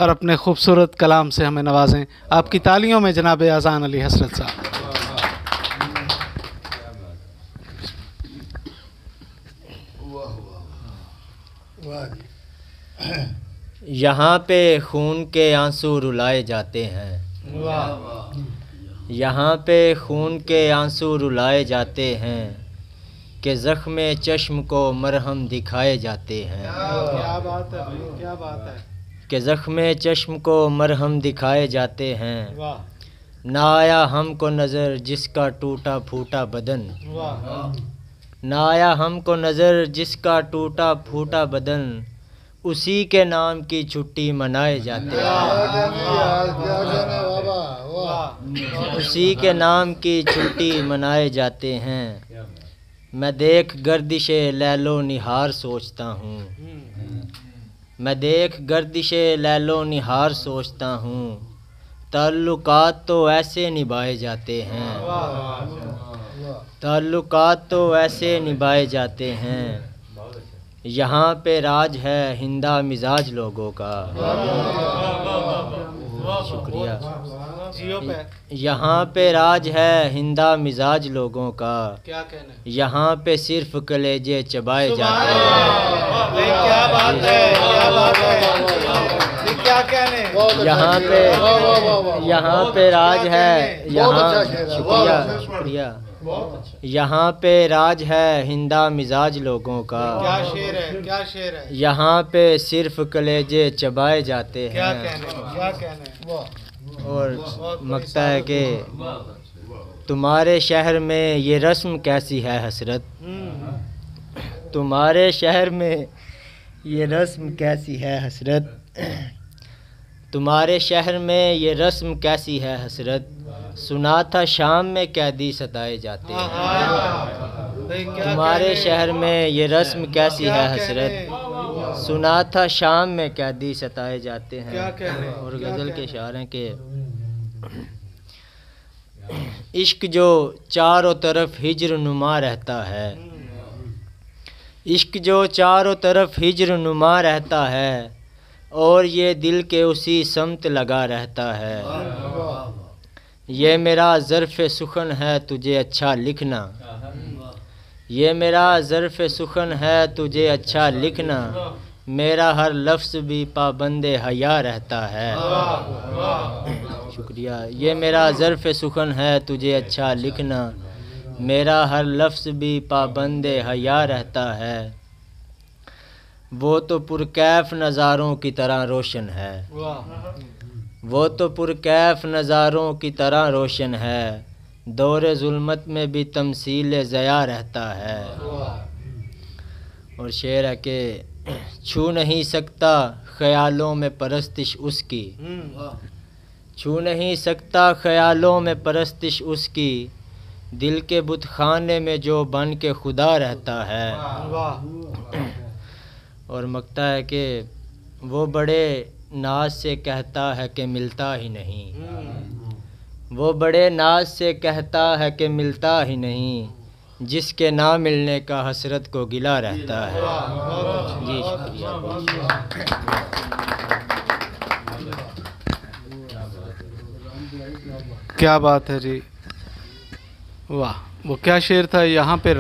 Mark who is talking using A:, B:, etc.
A: और अपने खूबसूरत कलाम से हमें नवाजें। आपकी तालियों में जनाब अज़ान अली हसरत साहब।
B: यहाँ पे खून के आंसू रुलाए जाते हैं, यहाँ पे खून के आंसू रुलाए जाते हैं कि ज़ख्म चश्म को मरहम दिखाए जाते हैं।
A: क्या बात है, क्या बात है।
B: कि ज़ख्म चश्म को मरहम दिखाए जाते हैं। ना आया हमको नज़र जिसका टूटा फूटा बदन, ना आया हमको नज़र जिसका टूटा फूटा बदन, उसी के नाम की छुट्टी मनाए जाते हैं। उसी के नाम की छुट्टी मनाए जाते हैं। मैं देख गर्दिशे लैलो निहार सोचता हूँ, मैं देख गर्दिशे लैलो निहार सोचता हूँ, ताल्लुकात तो ऐसे निभाए जाते हैं, ताल्लुकात तो ऐसे निभाए जाते हैं। यहाँ पे राज है हिंदा मिजाज लोगों का। शुक्रिया। यहाँ पे राज है हिंदा मिजाज लोगों का,
A: क्या कहने,
B: यहाँ पे सिर्फ कलेजे चबाए जाते हैं।
A: क्या बात है, क्या बात है, क्या कहने।
B: यहाँ पे राज है, यहाँ शुक्रिया शुक्रिया। यहाँ पे राज है हिंदा मिजाज लोगों का।
A: क्या शेर है, क्या शेर है।
B: यहाँ पे सिर्फ कलेजे चबाए जाते हैं।
A: क्या कहने, क्या कहने।
B: और मकता है कि तुम्हारे शहर में ये रस्म कैसी है हसरत, तुम्हारे शहर में ये रस्म कैसी है हसरत, तुम्हारे शहर में ये रस्म कैसी है हसरत, सुना था शाम में कैदी सताए जाते हैं। तुम्हारे शहर में ये रस्म कैसी है हसरत, सुना था शाम में कैदी सताए जाते हैं। और गज़ल के शायर हैं कि इश्क जो चारों तरफ हिज्र नुमा रहता है, इश्क जो चारों तरफ हिज्र नुमा रहता है, और ये दिल के उसी समत लगा रहता है। ये मेरा ज़र्फ़ सुखन है तुझे अच्छा लिखना, ये मेरा ज़र्फ़ सुखन है तुझे अच्छा लिखना, मेरा हर लफ्ज़ भी पाबंदे हया रहता है। शुक्रिया। ये मेरा ज़र्फ़ सुखन है तुझे अच्छा लिखना, मेरा हर लफ्ज़ भी पाबंदे हया रहता है। वो तो पुरकैफ़ नज़ारों की तरह रोशन है, वो तो पुरकैफ़ नज़ारों की तरह रोशन है, दौरे ज़ुल्मत में भी तमसील ज़या रहता है। और शेर है कि छू नहीं सकता ख़यालों में परस्तिश उसकी, छू नहीं सकता ख़यालों में परस्तिश उसकी, दिल के बुतखाने में जो बन के खुदा रहता है। और मकता है कि वो बड़े नाज से कहता है कि मिलता ही नहीं, वो बड़े नाज से कहता है कि मिलता ही नहीं, जिसके ना मिलने का हसरत को गिला रहता है। जी शुक्रिया।
A: क्या बात है जी, वाह। वो क्या शेर था। यहाँ पे